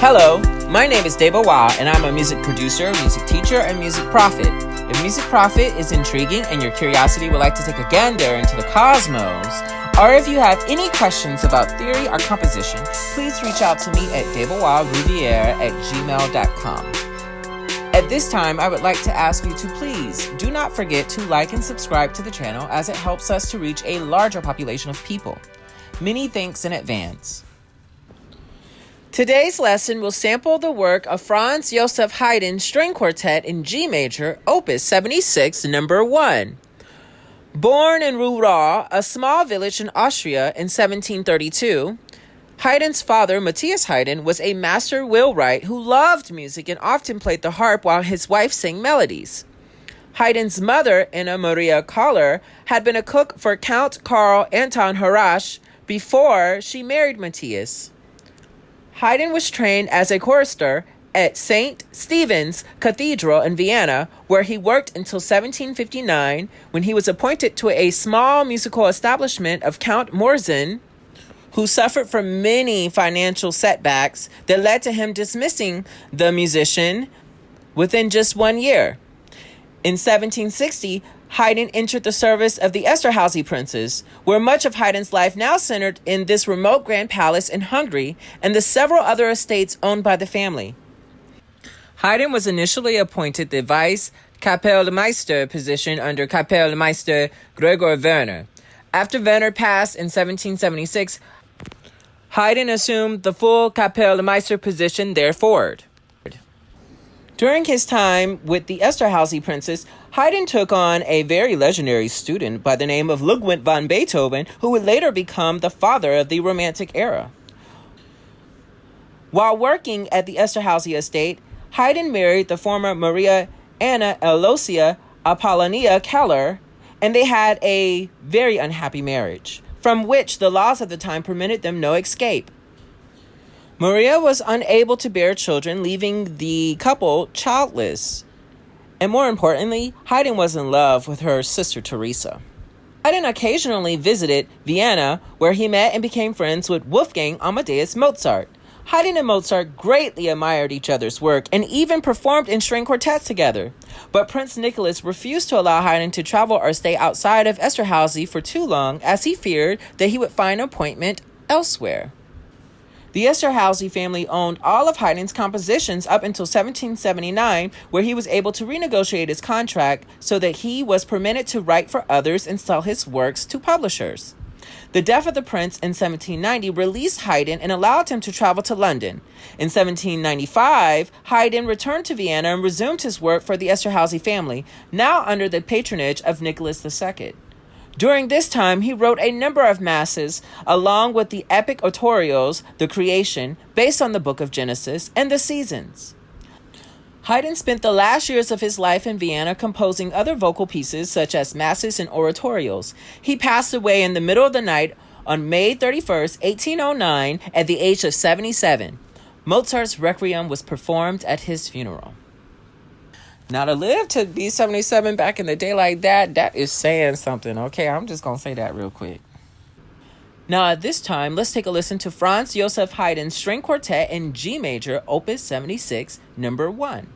Hello, my name is deBowat, and I'm a music producer, music teacher, and music prophet. If music prophet is intriguing and your curiosity would like to take a gander into the cosmos, or if you have any questions about theory or composition, please reach out to me at debowatreveur@gmail.com. At this time, I would like to ask you to please do not forget to like and subscribe to the channel, as it helps us to reach a larger population of people. Many thanks in advance. Today's lesson will sample the work of Franz Joseph Haydn's String Quartet in G major, Opus 76, number 1. Born in Rohrau, a small village in Austria, in 1732, Haydn's father, Matthias Haydn, was a master wheelwright who loved music and often played the harp while his wife sang melodies. Haydn's mother, Anna Maria Koller, had been a cook for Count Karl Anton Harasch before she married Matthias. Haydn was trained as a chorister at St. Stephen's Cathedral in Vienna, where he worked until 1759, when he was appointed to a small musical establishment of Count Morzin, who suffered from many financial setbacks that led to him dismissing the musician within just 1 year. In 1760, Haydn entered the service of the Esterházy princes, where much of Haydn's life now centered in this remote grand palace in Hungary and the several other estates owned by the family. Haydn was initially appointed the vice Kapellmeister position under Kapellmeister Gregor Werner. After Werner passed in 1776, Haydn assumed the full Kapellmeister position therefore. During his time with the Esterházy princes, Haydn took on a very legendary student by the name of Ludwig van Beethoven, who would later become the father of the Romantic era. While working at the Esterházy estate, Haydn married the former Maria Anna Elosia Apollonia Keller, and they had a very unhappy marriage, from which the laws of the time permitted them no escape. Maria was unable to bear children, leaving the couple childless. And more importantly, Haydn was in love with her sister Teresa. Haydn occasionally visited Vienna, where he met and became friends with Wolfgang Amadeus Mozart. Haydn and Mozart greatly admired each other's work and even performed in string quartets together. But Prince Nicholas refused to allow Haydn to travel or stay outside of Esterházy for too long, as he feared that he would find employment elsewhere. The Esterházy family owned all of Haydn's compositions up until 1779, where he was able to renegotiate his contract so that he was permitted to write for others and sell his works to publishers. The death of the prince in 1790 released Haydn and allowed him to travel to London. In 1795, Haydn returned to Vienna and resumed his work for the Esterházy family, now under the patronage of Nicholas II. During this time, he wrote a number of masses, along with the epic oratorios, The Creation, based on the book of Genesis, and The Seasons. Haydn spent the last years of his life in Vienna composing other vocal pieces, such as masses and oratorios. He passed away in the middle of the night on May 31st, 1809, at the age of 77. Mozart's Requiem was performed at his funeral. Now, to live to be 77 back in the day like that is saying something, okay? I'm just going to say that real quick. Now, at this time, let's take a listen to Franz Joseph Haydn's String Quartet in G major, Opus 76, number 1.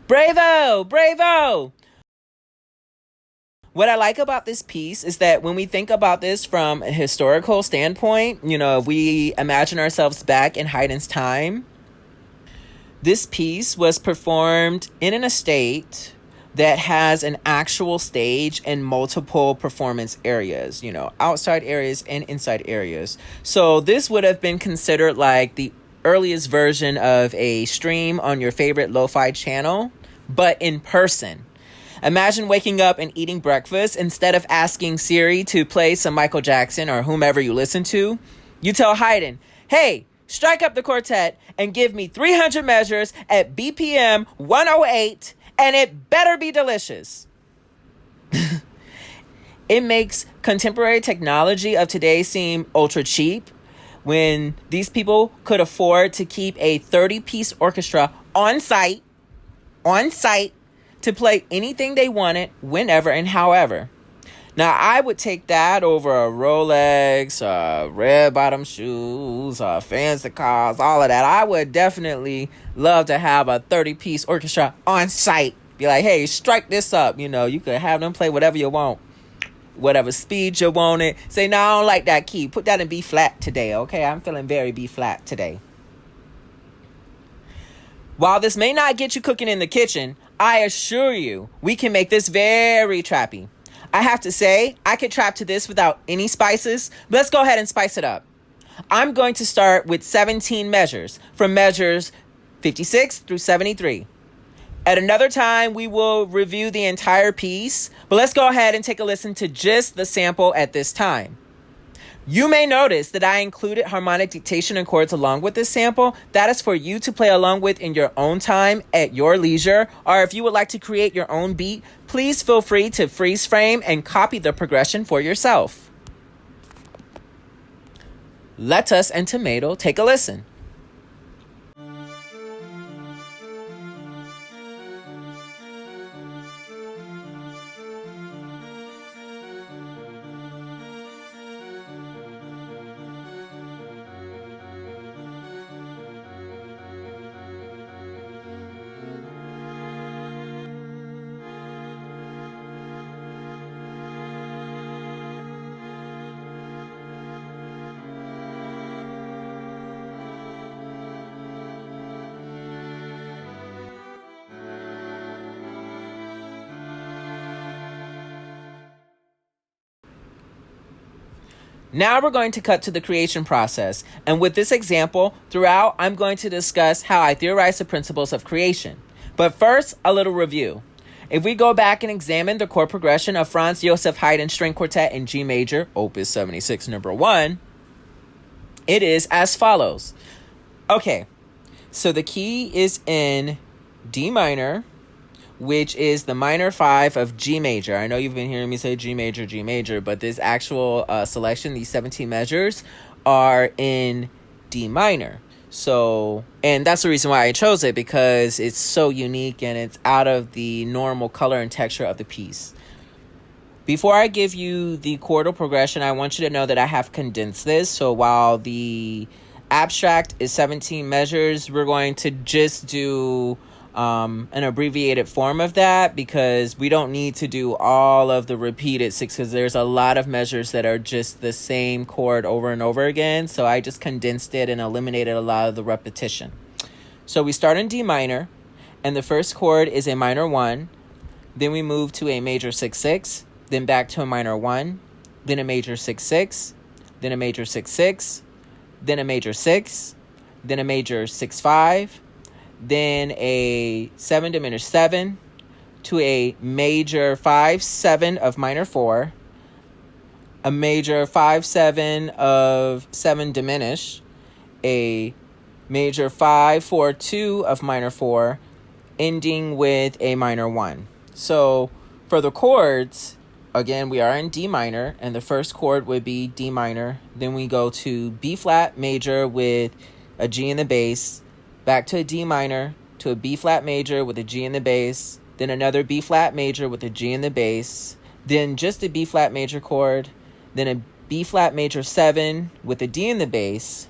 Bravo! Bravo! What I like about this piece is that when we think about this from a historical standpoint, if we imagine ourselves back in Haydn's time, this piece was performed in an estate that has an actual stage and multiple performance areas, outside areas and inside areas. So this would have been considered like the earliest version of a stream on your favorite lo-fi channel, but in person. Imagine waking up and eating breakfast. Instead of asking Siri to play some Michael Jackson or whomever you listen to, you tell Haydn, hey, strike up the quartet and give me 300 measures at BPM 108, and it better be delicious. It makes contemporary technology of today seem ultra cheap when these people could afford to keep a 30-piece orchestra on site to play anything they wanted, whenever and however. Now, I would take that over a Rolex, red bottom shoes, fancy cars, all of that. I would definitely love to have a 30-piece orchestra on site. Be like, hey, strike this up. You could have them play whatever you want, whatever speed you want it. Say, no, I don't like that key. Put that in B flat today, okay? I'm feeling very B flat today. While this may not get you cooking in the kitchen, I assure you, we can make this very trappy. I have to say, I could trap to this without any spices, but let's go ahead and spice it up. I'm going to start with 17 measures, from measures 56 through 73. At another time, we will review the entire piece, but let's go ahead and take a listen to just the sample at this time. You may notice that I included harmonic dictation and chords along with this sample. That is for you to play along with in your own time at your leisure, or if you would like to create your own beat, please feel free to freeze frame and copy the progression for yourself. Lettuce and tomato, take a listen. Now we're going to cut to the creation process, and with this example, throughout, I'm going to discuss how I theorize the principles of creation. But first, a little review. If we go back and examine the chord progression of Franz Joseph Haydn String Quartet in G major, Opus 76, number 1, it is as follows. Okay, so the key is in D minor, which is the minor 5 of G major. I know you've been hearing me say G major, but this actual selection, these 17 measures, are in D minor. So, and that's the reason why I chose it, because it's so unique and it's out of the normal color and texture of the piece. Before I give you the chordal progression, I want you to know that I have condensed this. So while the abstract is 17 measures, we're going to just do an abbreviated form of that, because we don't need to do all of the repeated 6, because there's a lot of measures that are just the same chord over and over again. So I just condensed it and eliminated a lot of the repetition. So we start in D minor, and the first chord is a minor 1. Then we move to a major 6/6, then back to a minor 1, then a major 6/6, then a major 6-6, then a major 6, then a major 6-5, then a 7 diminished 7 to a major 5-7 of minor 4, a major 5-7 of 7 diminished, a major 5-4-2 of minor 4, ending with a minor 1. So for the chords, again, we are in D minor, and the first chord would be D minor. Then we go to B flat major with a G in the bass, back to a D minor, to a B flat major with a G in the bass, then another B flat major with a G in the bass, then just a B flat major chord, then a B flat major 7 with a D in the bass,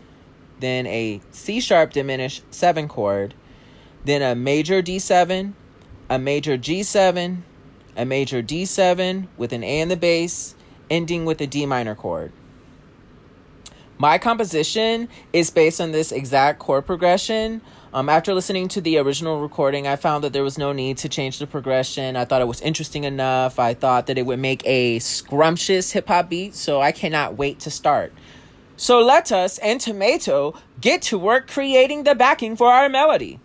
then a C sharp diminished 7 chord, then a major D7, a major G7, a major D7 with an A in the bass, ending with a D minor chord. My composition is based on this exact chord progression. After listening to the original recording, I found that there was no need to change the progression. I thought it was interesting enough. I thought that it would make a scrumptious hip-hop beat, so I cannot wait to start. So let us and Tomato get to work creating the backing for our melody.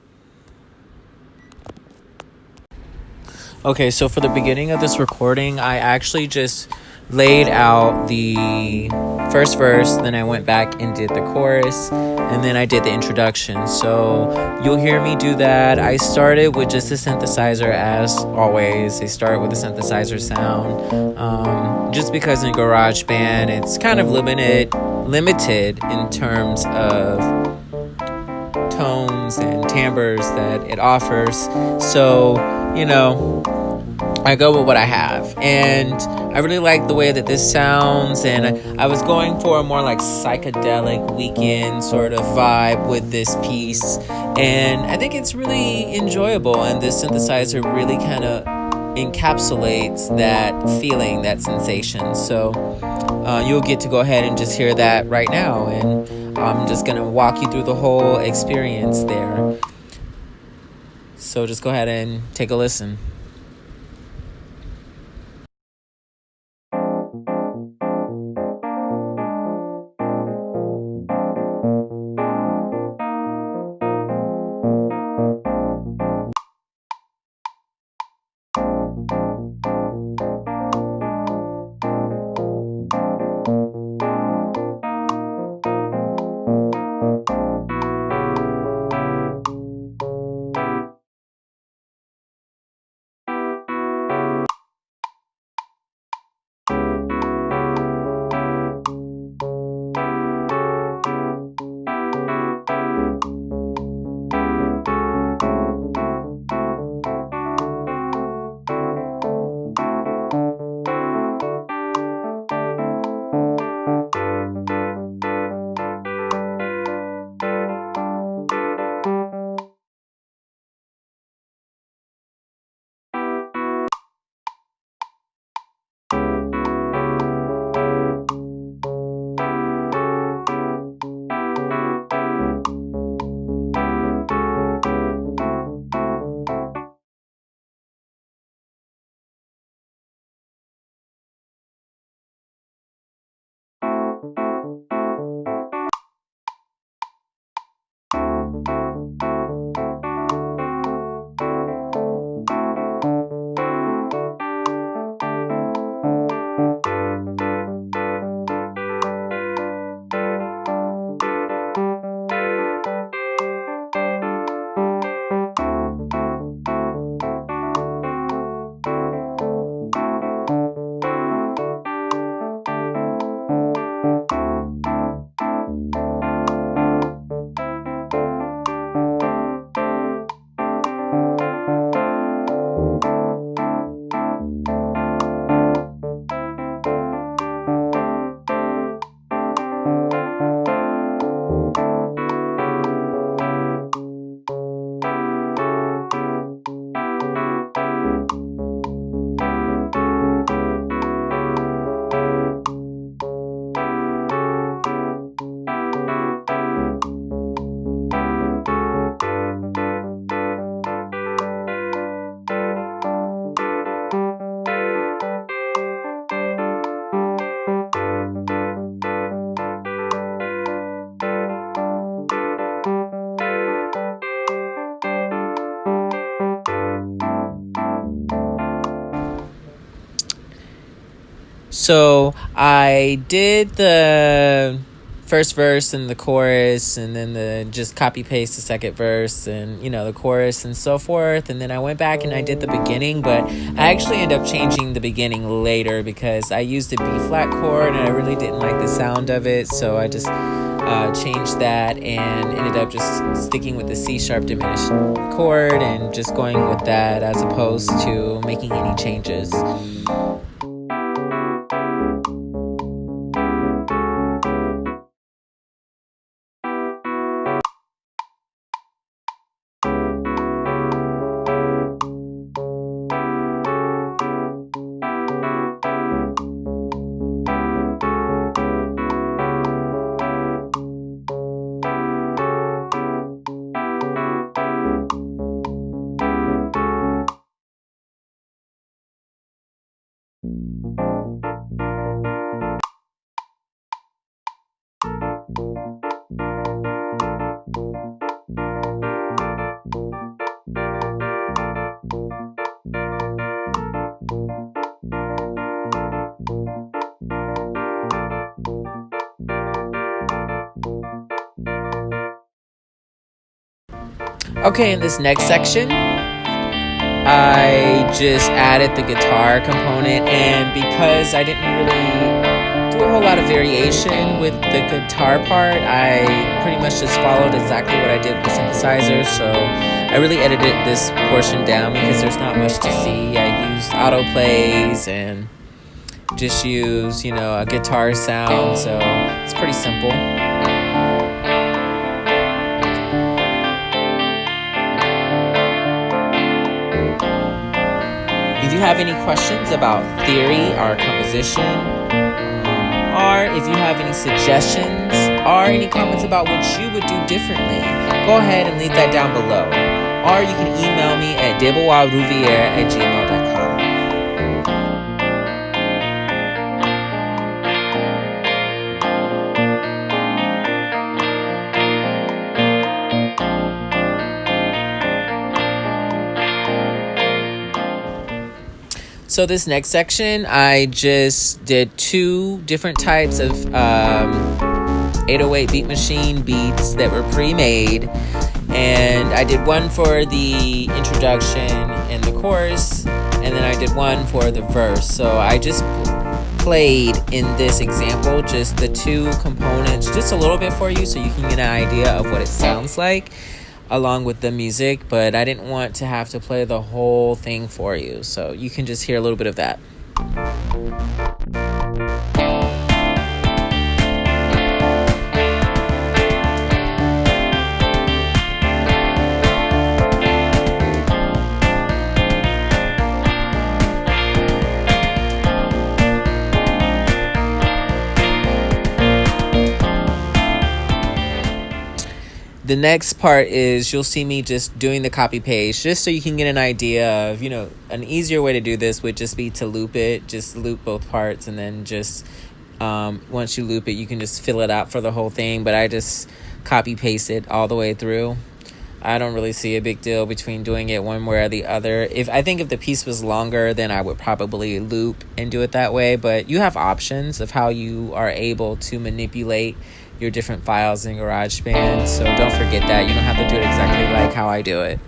Okay, so for the beginning of this recording, I actually just laid out the first verse, then I went back and did the chorus, and then I did the introduction. So you'll hear me do that. I started with just a synthesizer as always. I start with a synthesizer sound, just because in GarageBand it's kind of limited in terms of tones and timbres that it offers. So, I go with what I have, and I really like the way that this sounds, and I was going for a more like psychedelic weekend sort of vibe with this piece, and I think it's really enjoyable, and this synthesizer really kind of encapsulates that feeling, that sensation. So you'll get to go ahead and just hear that right now, and I'm just going to walk you through the whole experience there. So just go ahead and take a listen. So I did the first verse and the chorus, and then just copy paste the second verse and the chorus and so forth, and then I went back and I did the beginning, but I actually ended up changing the beginning later because I used a B flat chord and I really didn't like the sound of it, so I just changed that and ended up just sticking with the C sharp diminished chord and just going with that as opposed to making any changes. Okay, in this next section, I just added the guitar component, and because I didn't really do a whole lot of variation with the guitar part, I pretty much just followed exactly what I did with the synthesizer, so I really edited this portion down because there's not much to see. I used autoplays and just used, a guitar sound, so it's pretty simple. If you have any questions about theory or composition, or if you have any suggestions or any comments about what you would do differently, go ahead and leave that down below. Or you can email me at debowatreveur@gmail.com. So this next section, I just did 2 different types of 808 beat machine beats that were pre-made, and I did one for the introduction and the chorus, and then I did one for the verse. So I just played in this example just the 2 components just a little bit for you so you can get an idea of what it sounds like along with the music, but I didn't want to have to play the whole thing for you, so you can just hear a little bit of that. The next part is you'll see me just doing the copy paste just so you can get an idea of, an easier way to do this would just be to loop it, just loop both parts, and then just once you loop it, you can just fill it out for the whole thing, but I just copy paste it all the way through. I don't really see a big deal between doing it one way or the other. I think if the piece was longer, then I would probably loop and do it that way, but you have options of how you are able to manipulate your different files in GarageBand, so don't forget that. You don't have to do it exactly like how I do it.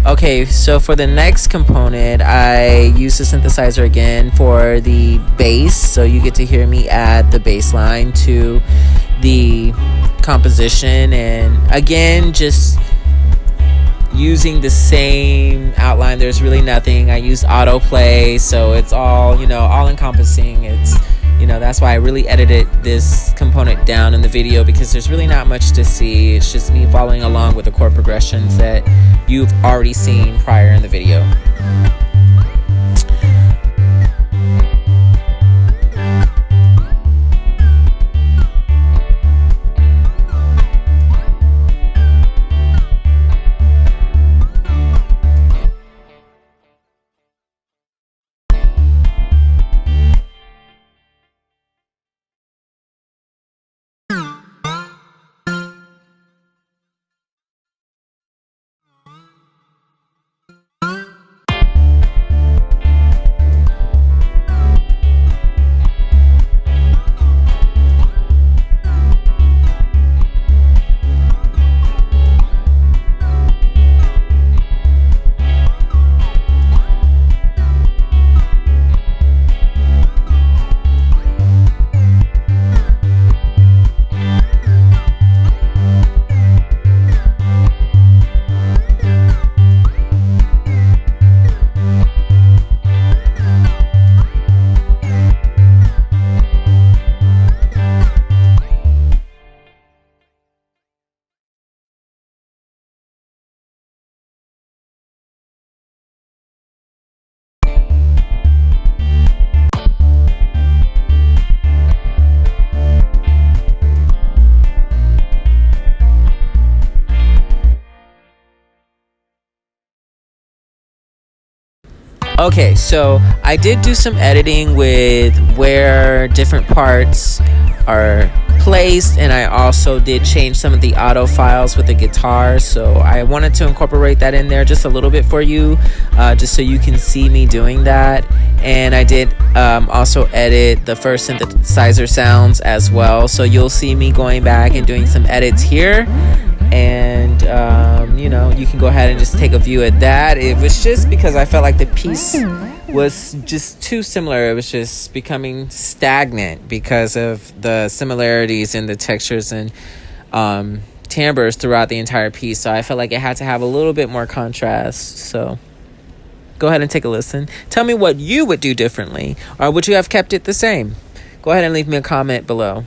Okay, so for the next component, I use the synthesizer again for the bass, so you get to hear me add the bass line to the composition, and again, just using the same outline. There's really nothing. I use autoplay, so it's all, all encompassing. It's That's why I really edited this component down in the video, because there's really not much to see. It's just me following along with the chord progressions that you've already seen prior in the video. Okay, so I did do some editing with where different parts are placed, and I also did change some of the auto files with the guitar, so I wanted to incorporate that in there just a little bit for you, just so you can see me doing that. And I did also edit the first synthesizer sounds as well, so you'll see me going back and doing some edits here. And you can go ahead and just take a view at that. It was just because I felt like the piece was just too similar. It was just becoming stagnant because of the similarities in the textures and timbres throughout the entire piece. So I felt like it had to have a little bit more contrast. So go ahead and take a listen. Tell me what you would do differently, or would you have kept it the same? Go ahead and leave me a comment below.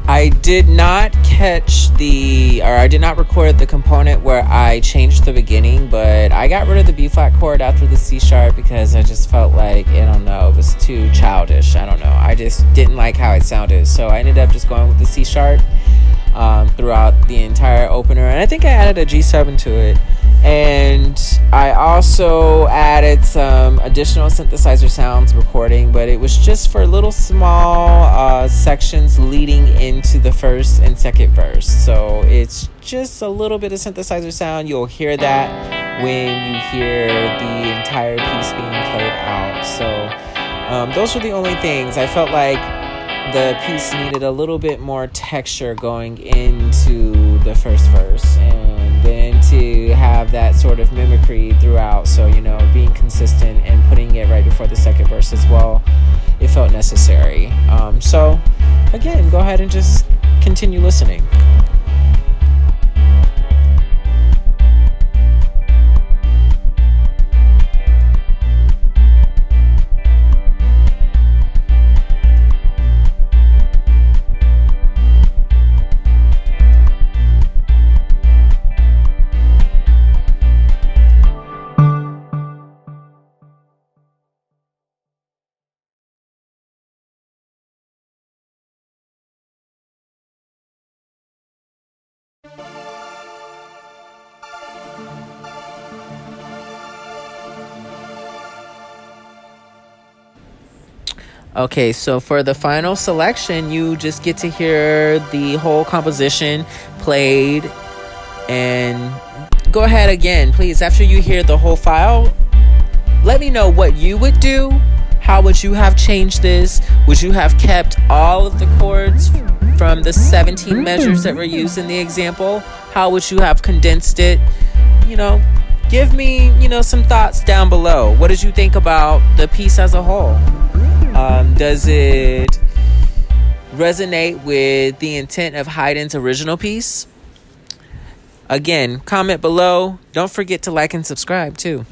I did not I did not record the component where I changed the beginning, but I got rid of the B flat chord after the C sharp because I just felt like, I don't know, it was too childish. I don't know. I just didn't like how it sounded. So I ended up just going with the C sharp throughout the entire opener. And I think I added a G7 to it. And I also added some additional synthesizer sounds recording, but it was just for little small sections leading into the first and second verse. So it's just a little bit of synthesizer sound. You'll hear that when you hear the entire piece being played out. So those were the only things. I felt like the piece needed a little bit more texture going into the first verse, and then to have that sort of mimicry throughout, so being consistent and putting it right before the second verse as well, it felt necessary. So again, go ahead and just continue listening. Okay, so for the final selection, you just get to hear the whole composition played. And go ahead again, please, after you hear the whole file, let me know what you would do. How would you have changed this? Would you have kept all of the chords from the 17 measures that were used in the example? How would you have condensed it? You know, give me, some thoughts down below. What did you think about the piece as a whole? Does it resonate with the intent of Haydn's original piece? Again, comment below. Don't forget to like and subscribe too.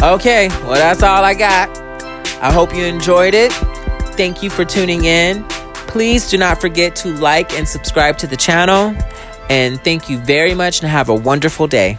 Okay, well, that's all I got. I hope you enjoyed it. Thank you for tuning in. Please do not forget to like and subscribe to the channel. And thank you very much and have a wonderful day.